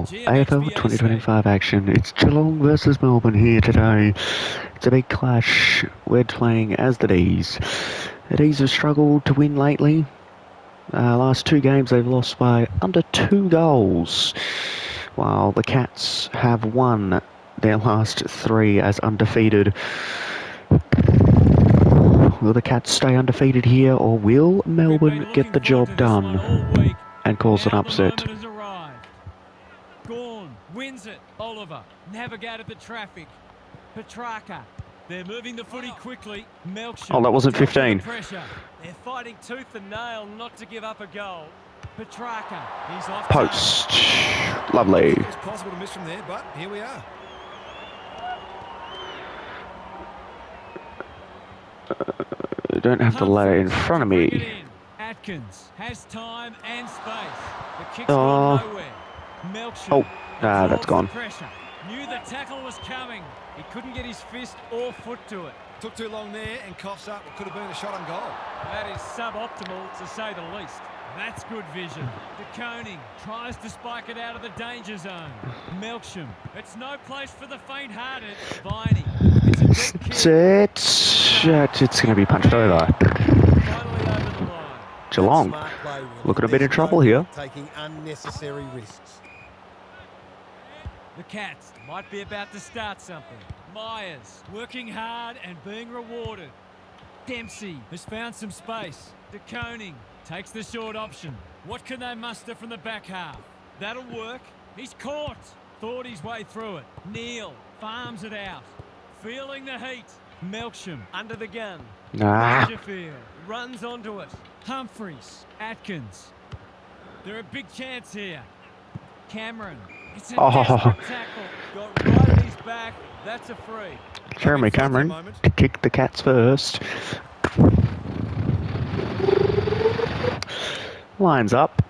AFL 2025 action. It's Geelong versus Melbourne here today. It's a big clash. We're playing as the D's. The D's have struggled to win lately. Last two games they've lost by under 2 goals, while the Cats have won their last 3 as undefeated. Will the Cats stay undefeated here, or will Melbourne get the job done and cause an upset? Wins it. Oliver navigated the traffic. Petrarca. They're moving the footy quickly. Melksham. Oh, that wasn't 15. Pressure. They're fighting tooth and nail not to give up a goal. Petrarca. He's off. Post. Lovely. It's possible to miss from there, but here we are. Don't have to lay it in front of me. Atkins has time and space. The kick's gone nowhere. Melksham. That's gone. Pressure. Knew the tackle was coming. He couldn't get his fist or foot to it. Took too long there and coughs up. It could have been a shot on goal. That is suboptimal, to say the least. That's good vision. De Koning tries to spike it out of the danger zone. Melksham. It's no place for the faint-hearted. Viney. It's a dead kick. It's going to be punched over. Finally over the line. Geelong looking a bit in trouble here. Taking unnecessary risks. The Cats might be about to start something. Myers working hard and being rewarded. Dempsey has found some space. De Koning takes the short option. What can they muster from the back half? That'll work. He's caught. Thought his way through it. Neal farms it out. Feeling the heat. Melksham under the gun. Dangerfield runs onto it. Humphreys. Atkins. They're a big chance here. Cameron. It's a desperate tackle. Got right at his back. That's a free. Jeremy Cameron to kick the Cats first. Lines up.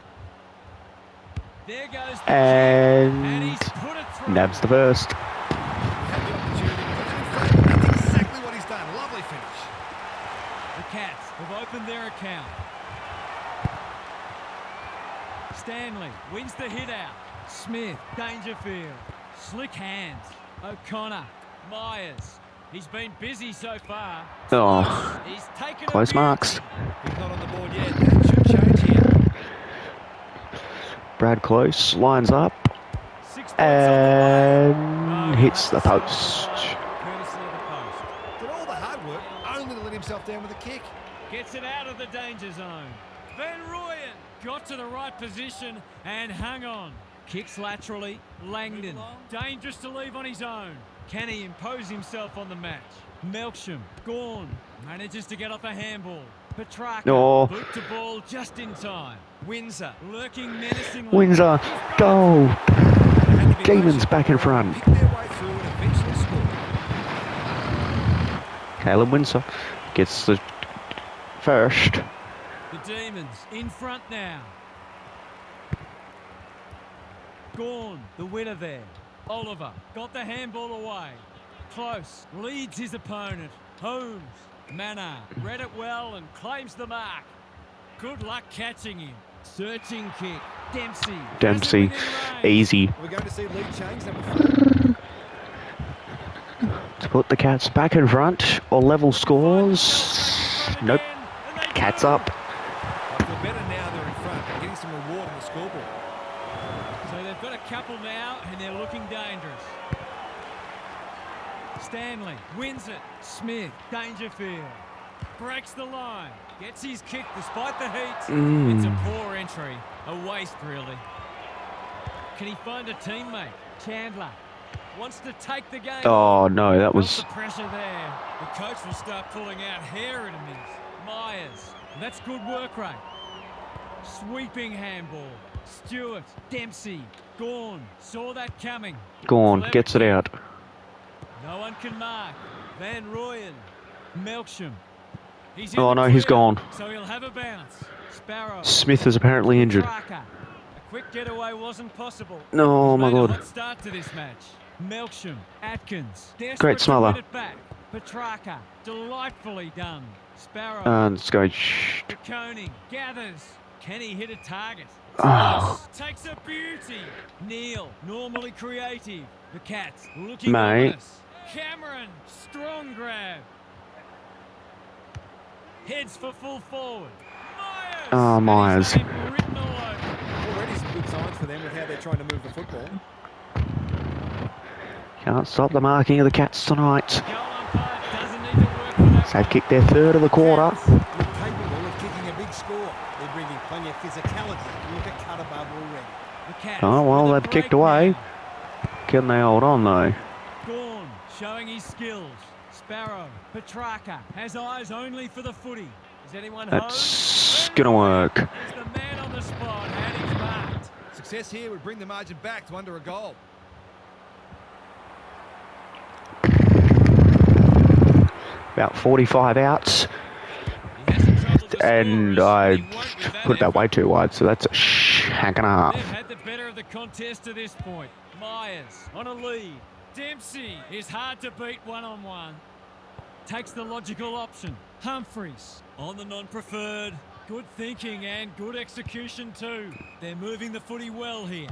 There goes the and he's put it through. nabs the first. That's exactly what he's done. Lovely finish. The Cats have opened their account. Stanley wins the hit out. Smith, Dangerfield, slick hands. O'Connor, Myers. He's been busy so far. Oh, He's taken close marks. He's not on the board yet. That should change here. Brad Close lines up and hits the post. Courtesy of the post. Did all the hard work only to let himself down with a kick. Gets it out of the danger zone. Van Rooyen got to the right position and hung on. Kicks laterally. Langdon. Dangerous to leave on his own. Can he impose himself on the match? Melksham. Gorn. Manages to get off a handball. Petrarca. Boot to ball just in time. Windsor. Lurking menacingly. Windsor. Goal. Demons back in front. Pick their way through and eventually score. Caleb Windsor gets the first. The Demons in front now. Gorn, the winner there. Oliver got the handball away. Close, leads his opponent. Holmes, Manor, read it well and claims the mark. Good luck catching him. Searching kick. Dempsey. Easy. We're going to see lead change number 4. To put the Cats back in front or level scores. Nope. Cats up. I feel better now they're in front. They're getting some reward on the scoreboard. So they've got a couple now and they're looking dangerous. Stanley wins it. Smith, Dangerfield. Breaks the line. Gets his kick despite the heat. It's a poor entry. A waste, really. Can he find a teammate? Chandler wants to take the game. Oh, no, that was... The pressure there. The coach will start pulling out hair in a minute. Myers. That's good work rate. Sweeping handball. Stewart. Dempsey. Gorn. Saw that coming. Gorn gets it out. No one can mark. Van Rooyen. Melksham. Oh no, he's gone. So he'll have a bounce. Sparrow. Smith is apparently injured. A quick getaway wasn't possible. Oh my god. Hot start to this match. Melksham. Atkins. Great smother. It back. Petrarca. Delightfully done. Sparrow. And let's go. De Koning gathers. Can he hit a target? Oh, Takes a beauty. Neil, normally creative. The Cats looking mate. ominous. Cameron, strong grab. Heads for full forward. Myers. Oh, Myers. And his name written all over. Already some good signs for them with how they're trying to move the football. Can't stop the marking of the Cats tonight. Goal umpire doesn't need to work for that. So they've kicked their third of the quarter. Cats look capable of kicking a big score. They're bringing plenty of physicality. Look at cut above already. The Cats Oh, well, with a they've kicked break away. now. Can they hold on, though? Gorn showing his skills. Sparrow, Petrarca has eyes only for the footy. Is anyone home? That's gonna work. He's the man on the spot and he's marked. Success here would bring the margin back to under a goal. About 45 outs. He hasn't troubled the And scorers, I but he won't with that put that effort. way too wide, so that's a shank and a half. They've had the better of the contest to this point. Myers on a lead. Dempsey is hard to beat one-on-one. Takes the logical option. Humphreys on the non-preferred. Good thinking and good execution too. They're moving the footy well here.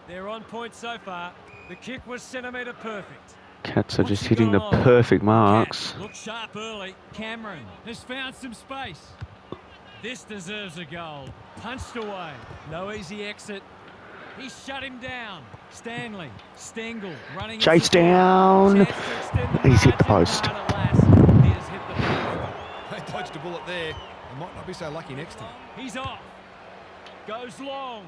They're on point so far. The kick was centimetre perfect. Cats are What's just he hitting the got on? perfect marks. Cats look sharp early. Cameron has found some space. This deserves a goal. Punched away. No easy exit. He shut him down. Stanley, Stengel running. Chase down. Chance to extend He's hit the margin, post. but alas, he has hit the post. They dodged a bullet there. They might not be so lucky next time. He's off. Goes long.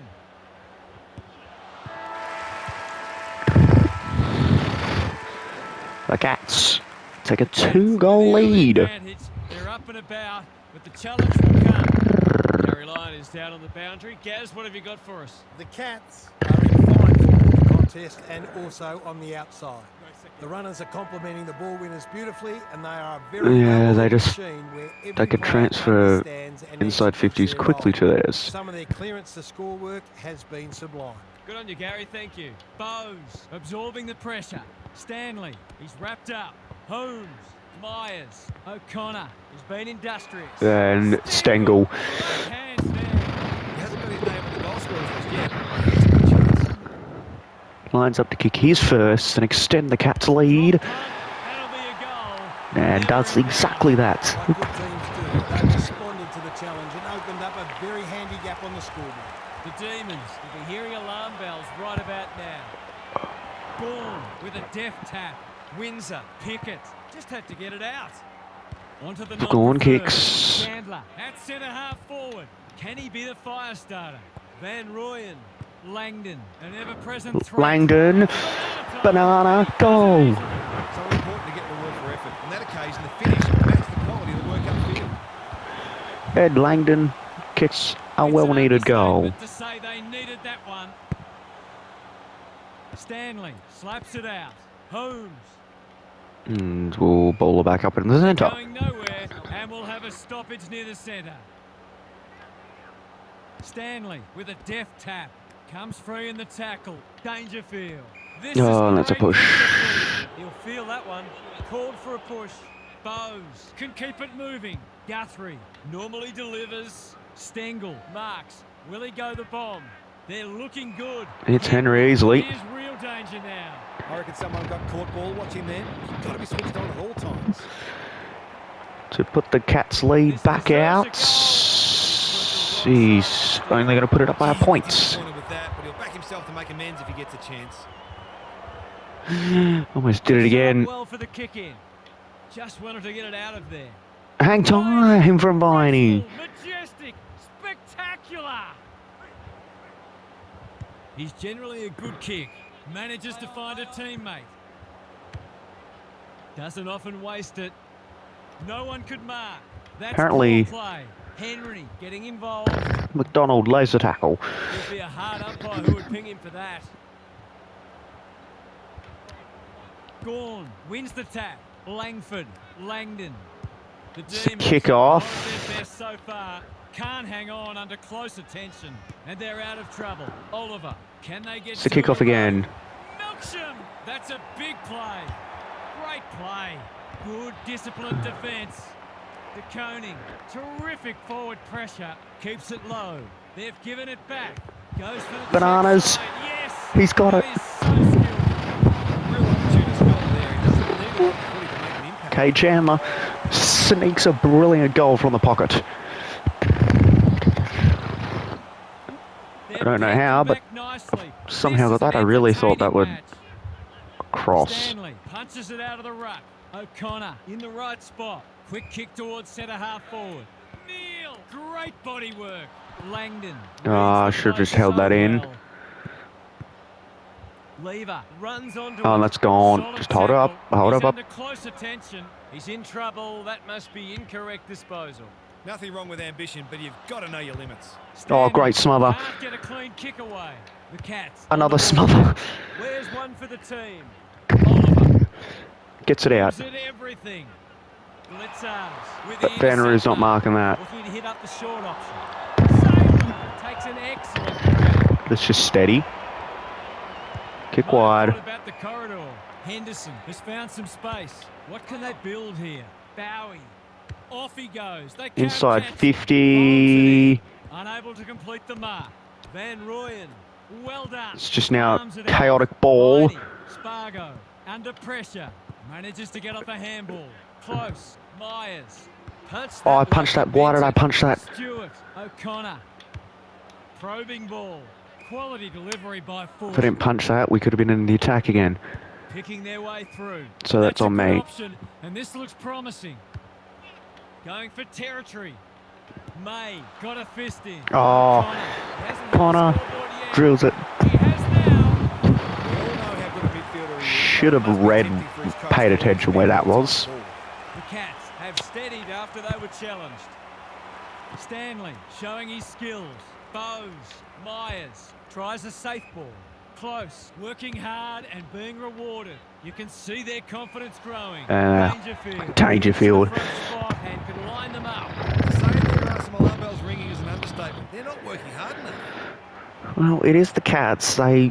The Cats take a 2-goal lead. Advantage. They're up and about, but the challenge will come. Gary Lyon is down on the boundary. Gaz, what have you got for us? The Cats are in fine form in the contest and also on the outside. The runners are complementing the ball winners beautifully, and they are a very Yeah, they well-oiled just- machine where every they can player transfer understands and inside executes 50s their quickly role. to theirs. Some of their clearance to score work has been sublime. Good on you, Gary. Thank you. Bowes absorbing the pressure. Stanley, he's wrapped up. Holmes, Myers, O'Connor. He's been industrious. And Stengel. Hands there. He hasn't got his name on the goal scorers list yet. It's a good chance. Lines up to kick his first and extend the Cats' lead. That'll be a goal. And does exactly that. Like good teams do, they responded to the challenge and opened up a very handy gap on the scoreboard. The Demons will be hearing alarm bells right about now. Gorn with a deft tap. Windsor, Pickett, just had to get it out. Onto the Gorn non-preferred. kicks. Chandler at centre half forward. Can he be the fire starter? Van Rooyen, Langdon, an ever-present threat. Langdon. Banana goal. So important to get reward for effort. On that occasion, the finish matched the quality of the work upfield. Ed Langdon kicks a well-needed goal. To say they needed that one. Stanley slaps it out. Holmes And we'll bowl it back up in the centre. going nowhere, and we'll have a stoppage near the centre. Stanley with a deft tap. Comes free in the tackle. Dangerfield. This Oh, is that's a great push. for the He'll feel that one. Called for a push. Bowes can keep it moving. Guthrie normally delivers. Stengel marks. Will he go the bomb? They're looking good. It's Henry easily. Here's real danger now. I reckon someone got caught ball watching then. You've got to be switched on at all times. To put the Cats' lead back out. He's only going to put it up by a point. Disappointed with that, but he'll back himself to make amends if he gets a chance. Almost did it again. Well for the kick in. Just wanted to get it out of there. Hang time from Viney. Majestic, spectacular. He's generally a good kick. Manages to find a teammate. Doesn't often waste it. No one could mark. That's Apparently- poor play. Henry getting involved. McDonald laser tackle. Would be a hard umpire who would ping him for that. Gorn wins the tap. Langford, Langdon. The It's a Demons kick off. hold their best so far. Can't hang on under close attention, and they're out of trouble. Oliver, can they get? It's a to kick off him? again. Milksham, that's a big play. Great play. Good disciplined defence. De Koning, terrific forward pressure, keeps it low. They've given it back. Goes for the Bananas. check side. Yes. He's got That it. is so skillful. Real opportunist goal there. He doesn't need a lot of footy to make an impact. Okay, Chandler sneaks a brilliant goal from the pocket. They're I don't know bending how, but back nicely. somehow This got is that. an I really thought that would entertaining match. cross. Stanley punches it out of the ruck. O'Connor in the right spot. Quick kick towards centre half forward. Neil, great body work. Langdon. Oh, I reads the should have play just held so that in. well. Lever runs onto Oh, it. that's gone. Solid Just hold it up. tackle. Hold He's it up. under close attention. He's in trouble. That must be incorrect disposal. Nothing wrong with ambition, but you've got to know your limits. Oh, great smother. Can't get a clean kick away. The Cats. Another on the ball. smother. Where's one for the team? Oliver. Gets it out. Gives it everything. Blitzers. With But the Vanner is not interceptor. marking that. Looking to hit up the short option. Sailor takes an excellent grab. It's just steady. Kick Might have wide. thought about the corridor. Henderson has found some space. What can they build here? Bowie. Off he goes. They can't Inside catch him. 50. Unable to complete the mark. Van Rooyen. Well done. It's just now Arms it out. chaotic ball. Heidi. Spargo. Under pressure. Manages to get off a handball. Close. Myers. Punched Oh, I that punched like that. Why did I punch that? Stewart. O'Connor. Probing ball. Quality delivery by Ford. If I didn't punch that, we could have been in the attack again. Picking their way through. So that's on a good me. option, and this looks promising. Going for territory. May got a fist in. Oh, Connor hasn't hit the Connor scoreboard yet. drills it. He has now. We all know how good a midfielder he is. Should have Must be read, tempting for his coach paid to attention where that was. The Cats have steadied after they were challenged. Stanley showing his skills. Bowes, Myers tries a safe ball. Close, working hard and being rewarded. You can see their confidence growing. Dangerfield. Dangerfield. Front spot and can line them up. To say there are some alarm bells ringing is an understatement. They're not working hard enough. Well, it is the Cats. They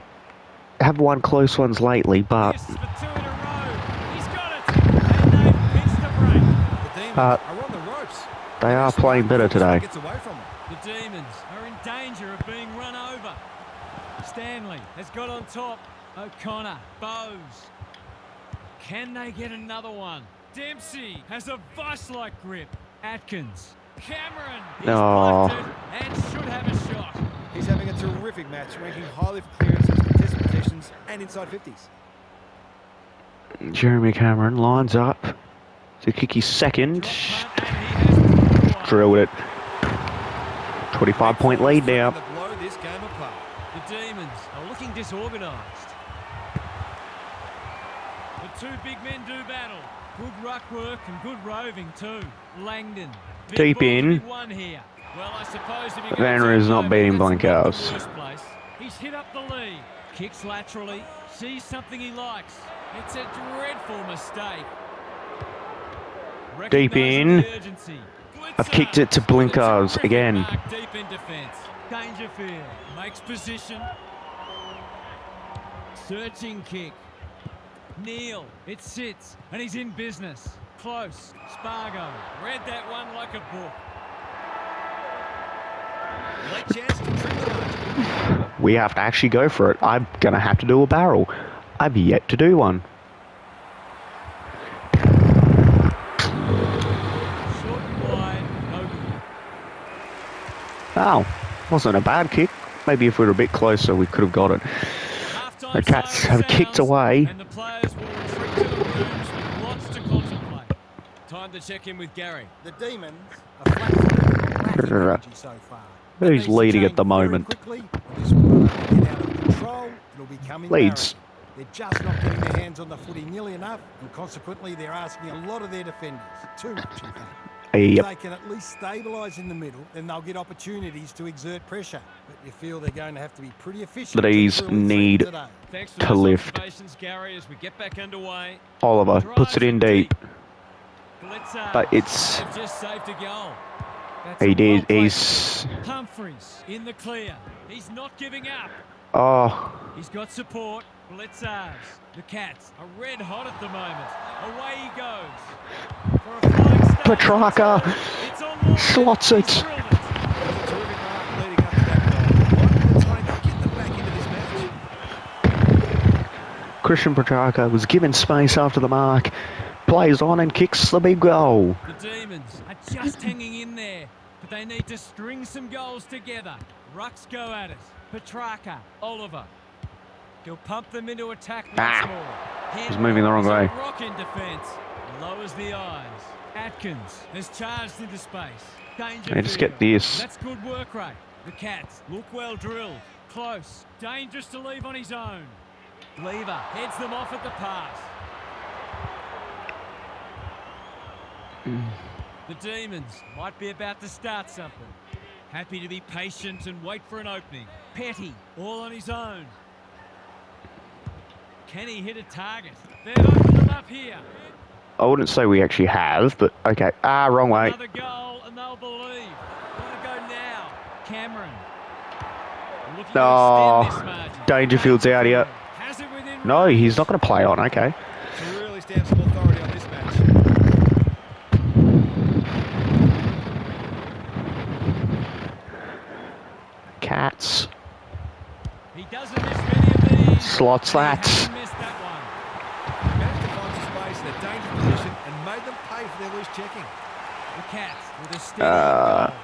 have won close ones lately, but This is for two in a row. He's got it. And they've pinched the break. The Demons Uh, are on the ropes. they are playing better today. Gets away from them. The Demons are in danger of being run over. Stanley has got on top. O'Connor, Bowes. Can they get another one? Dempsey has a vice-like grip. Atkins. Cameron. He's Oh. blocked it and should have a shot. He's having a terrific match, ranking highly for clearances, contested possessions, and inside 50s. Jeremy Cameron lines up to kick his second. Drop punt and he has to Drilled it. 25-point lead now. To blow this game apart. The Demons are looking disorganised. The two big men do battle. Good ruck work and good roving too. Langdon. Big Deep ball to in. be won here. Well, I suppose if you're Vanner going to is not turn beating over, that's not Blankhouse. the worst place. He's hit up the lead. Kicks laterally. Sees something he likes. It's a dreadful mistake. Deep in. Recognising the urgency. I've kicked it to Blitzer with a Blinkers terrific again. mark deep in defence. Dangerfield makes position. Searching kick. Neil, it sits, and he's in business. Close. Spargo read that one like a book. Late chance to trim the margin. We have to actually go for it. I'm going to have to do a barrel. I've yet to do one. Short and wide, no good. Oh, wasn't a bad kick. Maybe if we were a bit closer, we could have got it. Half-time The Cats siren have kicked sounds, away. and the players will retreat to the rooms with lots to contemplate. Time to check in with Gary. The Demons are flat-footed, energy so far. But Who's needs to leading at change the very moment? quickly, or this will get out of control. It'll become Leeds. embarrassing. They're just not getting their hands on the footy nearly enough, and consequently they're asking a lot of their defenders. Too much, in fact. If Yep. they can at least stabilise in the middle, then they'll get opportunities to exert pressure. But you feel they're going to have to be pretty efficient. to These drill the threat need today. Thanks for to those lift. observations, Gary, as we get back underway. Oliver puts it in deep. Blitzer. But it's- They've just saved a goal. That's He a did. well-played He's... ball. Humphries in the clear. He's not giving up. Oh, He's got support. Blitzers. The Cats are red hot at the moment. Away he goes. For a flying start. Petrarca It's on one. slots He's it. drilled it. That was a terrific mark leading up to that goal. Right at the time to Christian Petrarca was given space after the mark. Plays on and kicks the big goal. The Demons are just hanging in there, but they need to string some goals together. Rucks go at it. Petrarca, Oliver. He'll pump them into attack once more. He's moving the wrong way. Rock in defence. Lowers the eyes. Atkins has charged into space. Danger. Let's get this. That's good work rate. The Cats look well drilled. Close. Dangerous to leave on his own. Lever heads them off at the pass. The Demons might be about to start something. Happy to be patient and wait for an opening. Petty, all on his own. Can he hit a target? They've opened them up here. I wouldn't say we actually have, but okay. Wrong way. Another goal and they'll believe. Gotta go now. Cameron. Looking to extend this margin. Dangerfield's out here. Has it within No, range. he's not going to play on. Okay. To really stamp some authority on this match. Cats. He doesn't miss many of these. Slots that. He hasn't missed that one. He managed to find some space in a dangerous position and made them pay for their loose checking. The Cats with a steady goal.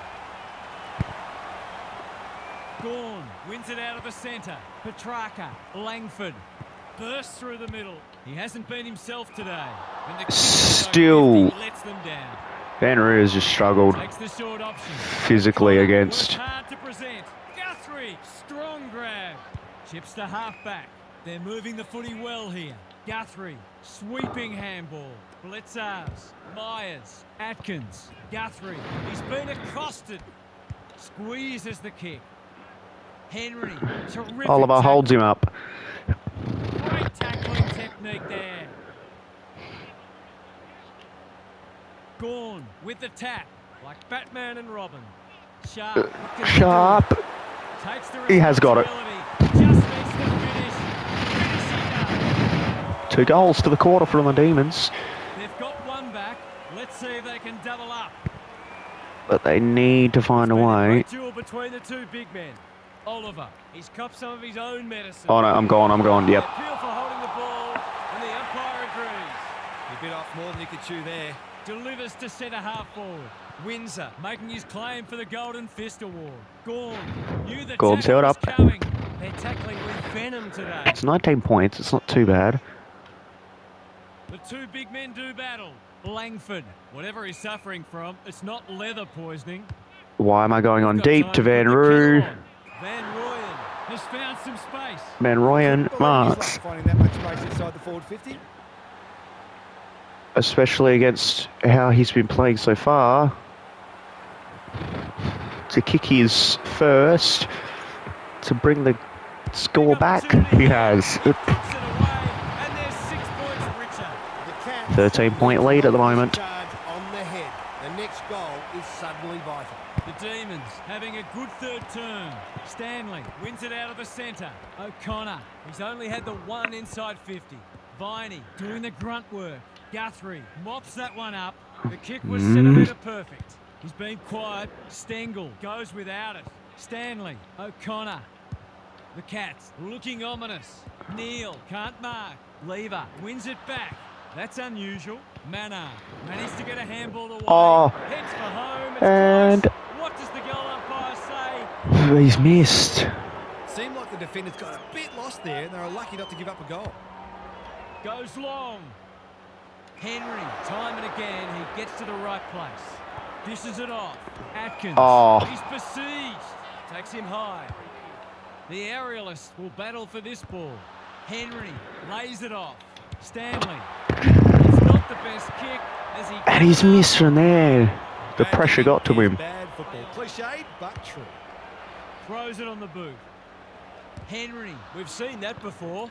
Gorn wins it out of the centre. Petrarca, Langford bursts through the middle. He hasn't been himself today. And the Still. lets them down. Van Rie's just struggled Takes the short option. physically against. Worked hard to present. Guthrie, strong grab. Chips to half-back. They're moving the footy well here. Guthrie, sweeping handball. Blitzars, Myers, Atkins, Guthrie. He's been accosted. Squeezes the kick. Henry, terrific Oliver tackle. holds him up. Great tackling technique there. Gorn with the tap, like Batman and Robin. Sharp. what can he do? Sharp. Takes the He has got it. responsibility. Just needs to finish. Finish he 2 goals to the quarter from the Demons. does. They've got one back. Let's see if they can double up. But they need to find a It's been way. great duel between the two big men. Oliver, he's copped some of his own medicine. Oh no, I'm gone. Yep. Appeal for holding the ball, and the umpire agrees. He bit off more than he could chew there. Delivers to centre half forward. Windsor making his claim for the Golden Fist Award. Gorn knew the Gorn's tackle held was up. coming. They're tackling with venom today. It's 19 points. It's not too bad. The two big men do battle. Langford, whatever he's suffering from, it's not leather poisoning. Why am I going on Got deep time to Van put the Roo? kettle on. Van Royen has found some space. Van Royen He's marks, finding that much space inside the forward 50. especially against how he's been playing so far. To kick his first, to bring the score back, he has. He puts it away, and there's 6 points richer. The Cats 13-point lead at the moment. charge on the head. The next goal is suddenly vital. The Demons having a good third turn. Stanley wins it out of the centre. O'Connor, he's only had the one inside 50. Viney doing the grunt work. Guthrie mops that one up. The kick was centimetre perfect. He's been quiet. Stengel goes without it. Stanley, O'Connor. The Cats looking ominous. Neal can't mark. Lever wins it back. That's unusual. Mannar managed to get a handball away. Oh, Heads for home. It's and- close. What does the goal umpire say? He's missed. Seemed like the defenders got a bit lost there and they were lucky not to give up a goal. Goes long. Henry, time and again, he gets to the right place. Dishes it off. Atkins. Oh. He's besieged. Takes him high. The aerialists will battle for this ball. Henry lays it off. Stanley. It's not the best kick as he... And he's missed from there. The Bad pressure got to defending him. is Bad football. Cliched, but true. Throws it on the boot. Henry, we've seen that before.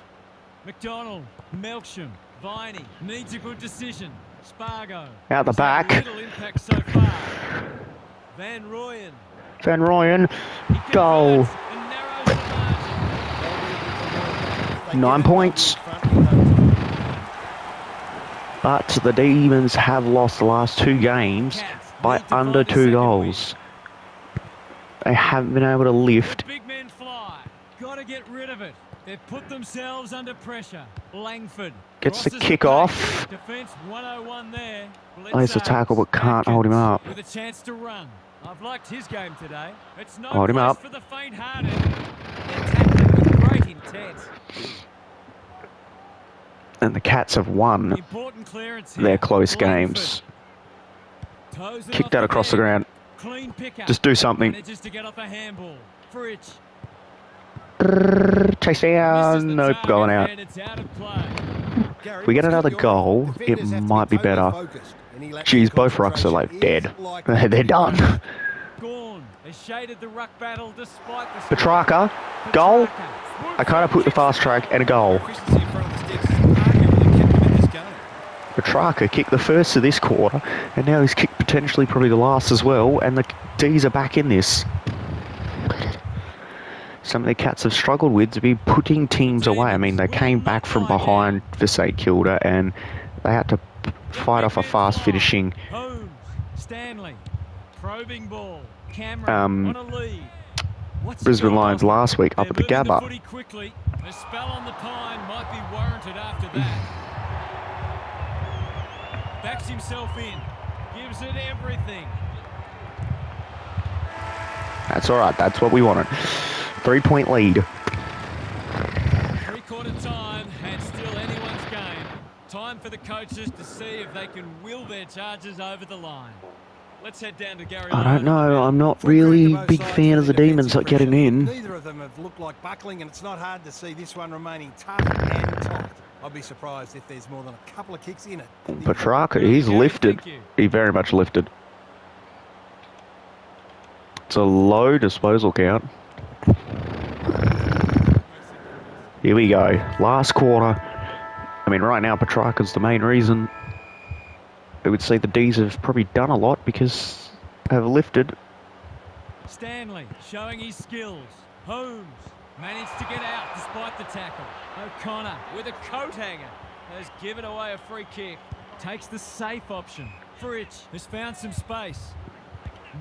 McDonald, Melksham, Viney needs a good decision. Spargo. Out the He's had back. little impact so far. Van Royen. Van Royen, He goal. converts and narrows the margin. 9 points. But the Demons have lost the last 2 games Cats by need to under find the 2 second goals. They haven't been able to lift win. Big men fly. Got to get rid of it. They've put themselves under pressure. Langford Gets the crosses kick back. off. Defence 101 there. Plays the tackle but can't hold him up. With a chance to run. I've liked his game today. It's no Hold him place up. for the faint-hearted. They're tackling with great intent. And the Cats have won Important clearance here. their close Langford. games. Toes it Kick off that across the deck. ground. Clean pick-up. Just do something. Manages to get off a handball. Fritsch. Chase Misses the down. Nope, target going out. and it's out of play. Gary, If we get it's another good goal, going. it Defenders have to might be totally better. focused, and he lacks Geez, the both rucks are like concentration. dead. He is like They're done. Gorn has shaded the ruck battle despite the... Petrarca, goal. I kind of put the fast track and a goal. Efficiency in front of the sticks is arguably kept him in this game. Petrarca kicked the first of this quarter, and now he's kicked potentially probably the last as well, and the D's are back in this. Some of the Cats have struggled with to be putting teams away. I mean, they came back from behind for St Kilda, and they had to fight off a fast finishing Holmes, Stanley, probing ball. Cameron on a lead. What's Brisbane going Lions on? last week up at the They're moving Gabba. footy quickly. A spell on the pine might be warranted after that. Backs himself in. Gives it everything. That's all right. That's what we wanted. 3-point lead. Three-quarter time and still anyone's game. Time for the coaches to see if they can will their charges over the line. Let's head down to Gary. I don't know. I'm not really a big fan of the Demons not getting in. Neither of them have looked like buckling, and it's not hard to see this one remaining tough and tight. I'd be surprised if there's more than a couple of kicks in it. Petrarca, he's lifted. Thank you. He very much lifted. It's a low disposal count. Here we go. Last quarter. I mean, right now, Petrarca's the main reason. I would say the D's have probably done a lot because they've lifted. Stanley showing his skills. Holmes managed to get out despite the tackle. O'Connor with a coat hanger has given away a free kick. Takes the safe option. Fritsch has found some space.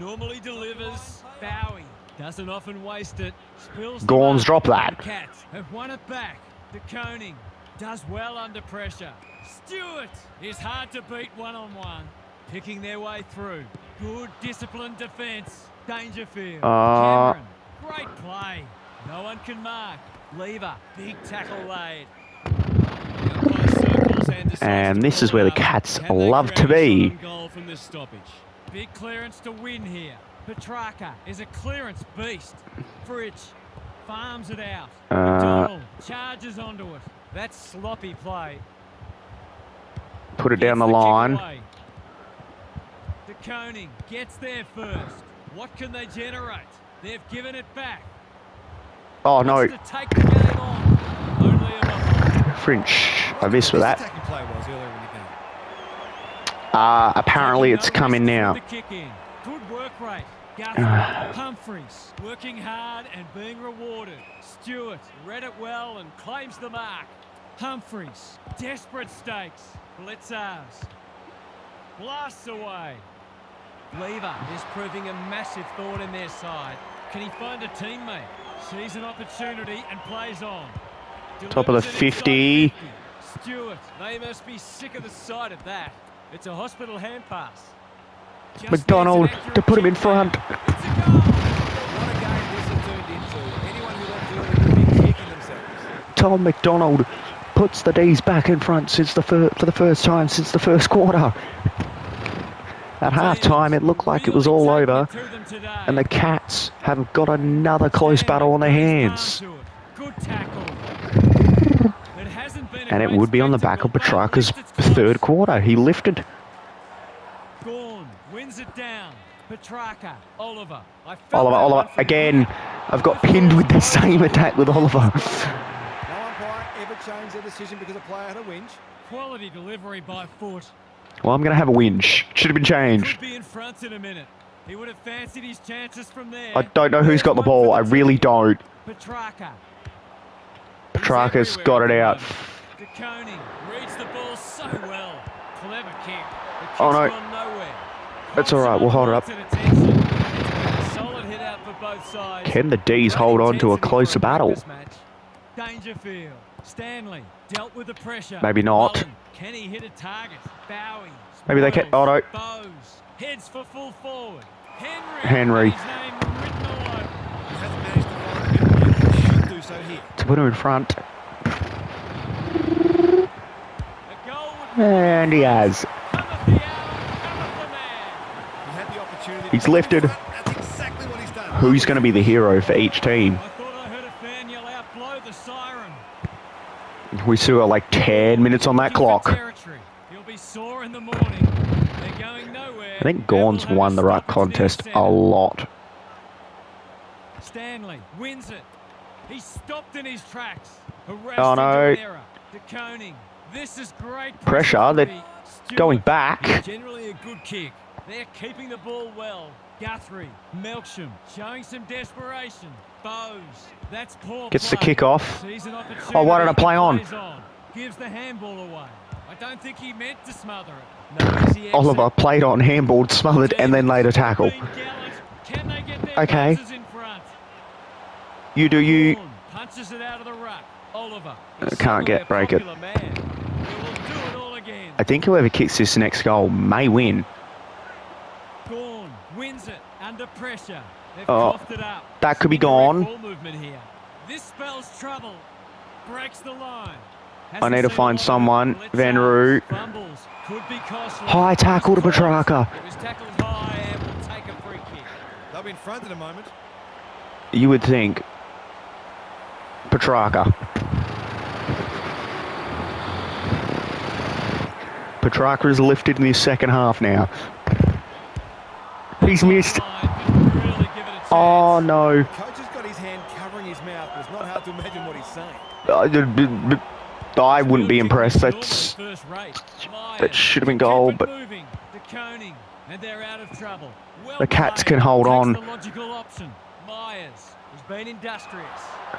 Normally delivers. Bowie doesn't often waste it. Spills the Gorns mark. drop that. The Cats have won it back. De Koning does well under pressure. Stewart is hard to beat one-on-one. Picking their way through. Good disciplined defence. Dangerfield. Cameron. Great play. No one can mark. Lever. Big tackle laid. And this is where the Cats love to be. Goal from this stoppage. Big clearance to win here. Petrarca is a clearance beast. Fritsch farms it out. McDonald charges onto it. That's sloppy play. Put it down the line. De Koning gets there first. What can they generate? They've given it back. Oh no, Wants to take the game on. Only a behind. French. I missed with that. Attacking play was earlier in the game. Apparently it's Taking no coming risks now. with the kick in. Good work rate. Guthrie, Humphreys working hard and being rewarded. Stewart read it well and claims the mark. Humphreys, desperate stakes. Blitzers. Blasts away. Lever is proving a massive thorn in their side. Can he find a teammate? Sees an opportunity and plays on. Top of the Delivers it 50. inside 50. Stewart, they must be sick of the sight of that. It's a hospital hand pass. Just McDonald needs an accurate to put him in kick front. there. It's a goal. What a game this has turned into. Anyone who wants to do it will be kicking themselves. Tom McDonald puts the D's back in front since for the first time since the first quarter. At half-time, it looked like it was all over, and the Cats have got another close battle on their hands. Good tackle. And it would be on the back of Petrarca's third quarter. He lifted. Gorn wins it down. Petrarca. Oliver. Oliver, again. I've got pinned with the same attack with Oliver. No umpire ever changed their decision because a player had a whinge. Quality delivery by foot. Well, I'm going to have a whinge. Should have been changed. Could be in front in a minute. He would have fancied his chances from there. I don't know who's got the ball. I really don't. Petrarca. Petrarca's got it out. De Koning reads the ball so well. Clever kick. The kick's Oh, no. gone nowhere. That's all right. We'll hold it up. Constant attention. It's been a solid hit out for both sides. Can the D's Great hold on to a intensity closer for a battle? breakfast match. Dangerfield. Stanley dealt with the pressure. Maybe not. Mullen. Can he hit a target? Bowie. Maybe they can. Oh no. Bowes. Heads for full forward. Henry. His name written all over. He hasn't managed to find a middle yet, but should do so here. To put him in front. A goal would And he has. cometh the hour, cometh the man. He had the opportunity. He's to lifted. get in front. That's exactly what he's done. Who's going to be the hero for each team? I thought I heard a fan yell out, blow the siren. We still got like 10 minutes on that Looking for clock. territory. He'll be sore in the morning. They're going nowhere. I think Gawn's They will won have the a ruck stoppage near contest centre. a lot. Stanley wins it. He stopped in his tracks. Harassed Oh, no. into an error. De Koning. This is great Pressure, they're footy. Stewart. going back. Generally a good kick. They're keeping the ball well. Guthrie. Melksham showing some desperation. Bowes. That's poor Gets the play. kick off. Sees an Oh, why did I play on? Plays Gives the handball away. I don't think he meant to smother it. No easy exit. Oliver played on, handball, smothered, and then laid a tackle. Being gallant. Can they get their Okay. passes in front? You do you. Gawn punches it out of the ruck. Oliver. Can't get- break it. He will do it all again. I think whoever kicks this next goal may win. Gawn wins it under pressure. They've Oh, coughed it up. that could be Direct gone. Ball movement here. This spells trouble. Breaks the line. I need to Hasn't find seen a lot someone. of it. Let's Van go. Roo. Fumbles. Could be costly. High tackle to Petrarca. It was tackled high and will take a free kick. They'll be in front in a moment. You would think. Petrarca. Petrarca is lifted in the second half now. He's missed. Really give it a chance. Oh no. The coach has got his hand covering his mouth, but it's not hard to imagine what he's saying. I wouldn't be impressed. That's that should have been goal, but And they're out of trouble. the Cats can hold on. The logical option. Myers has been industrious.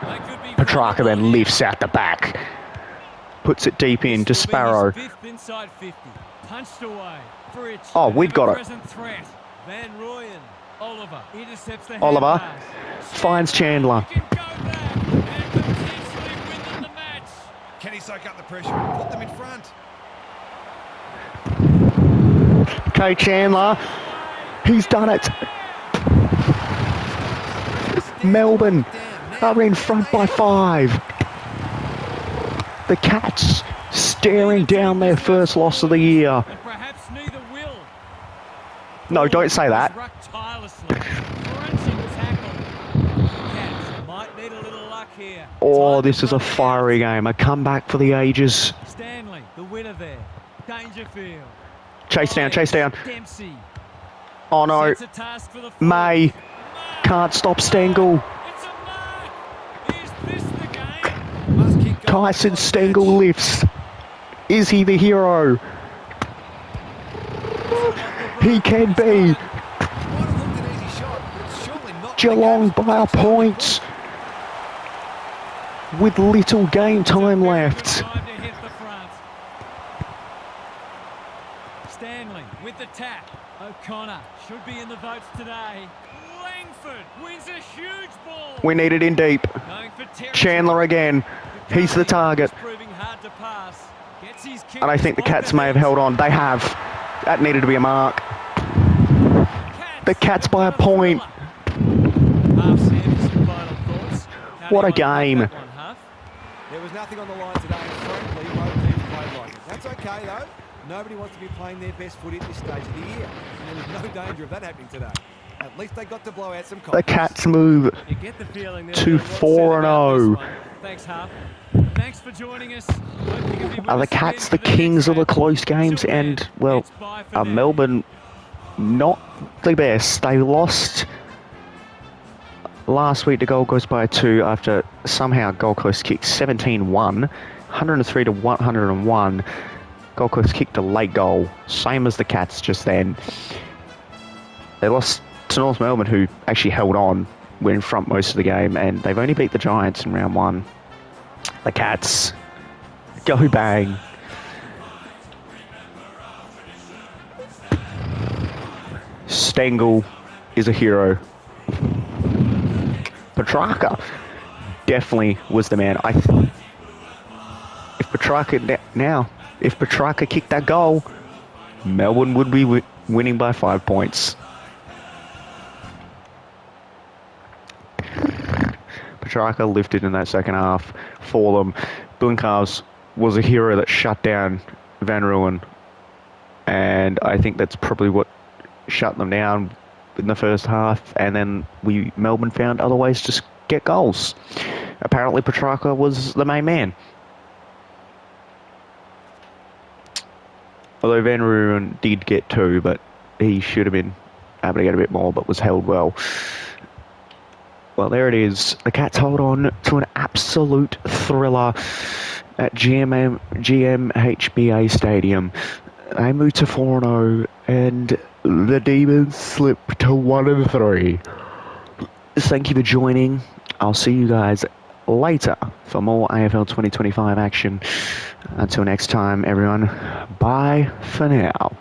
They could be Petrarca then lifts out the back. Puts it deep in to Sparrow. Fifth inside 50. Punched away. Fritsch. Oh, we've got it. Present threat. Van Rooyen. Oliver intercepts the Oliver hand pass. finds Chandler. He can go back and potentially win them the match. Can he soak up the pressure and put them in front? Okay, Chandler. He's done it. Melbourne are in front by 5. The Cats staring down their first loss of the year. And perhaps neither will. No, don't say that. Ruck tirelessly. Crunching tackle. Cats might need a little luck here. Oh, Time this to is a run it out. fiery game. A comeback for the ages. Stanley, the winner there. Dangerfield. Chase down, chase down. Dempsey. Oh no. Sets a task for the May Mark. can't stop Stengel. It's a mark. Is this the game? Must kick goal. Tyson Stengel lifts. Is he the hero? He can be. Might have looked an easy shot, but it's surely not. Geelong by a point. With little game time left. Time to hit the front. Stanley with the tap. O'Connor should be in the votes today. Langford wins a huge ball. We need it in deep. Going for territory. Chandler again. He's the target. Proving hard to pass. Gets his kick. And I think the Cats may have held on. They have. That needed to be a mark. The Cats by a point. Half Sanderson, final thoughts. How do What a you like game. that one, Huff? There was nothing on the line today, and frankly, both teams played like it. That's okay, though. Nobody wants to be playing their best footy at this stage of the year, and there was no danger of that happening today. At least they got to blow out some The confidence. Cats move You get the feeling there's to a lot said 4-0. about this one. Thanks, Huff. Thanks for joining us. Hope you can be with Are the us again Cats for the kings next of the match. close games? Till then, And, well, it's bye for now. Melbourne not the best. They lost last week to Gold Coast by 2 after somehow Gold Coast kicked 17-1, 103 to 101. Gold Coast kicked a late goal, same as the Cats just then. They lost to North Melbourne, who actually held on, were in front most of the game, and they've only beat the Giants in round 1. The Cats go bang. Stengel is a hero. Petrarca definitely was the man. If Petrarca kicked that goal, Melbourne would be winning by 5 points. Petrarca lifted in that second half for them. Blinkhouse was a hero that shut down Van Ruin, and I think that's probably what shut them down in the first half, and then Melbourne found other ways to get goals. Apparently Petrarca was the main man. Although Van Ruin did get 2, but he should have been able to get a bit more, but was held well. Well, there it is. The Cats hold on to an absolute thriller at GMHBA Stadium. They move to 4-0, and the Demons slip to 1-3. Thank you for joining. I'll see you guys later for more AFL 2025 action. Until next time, everyone, bye for now.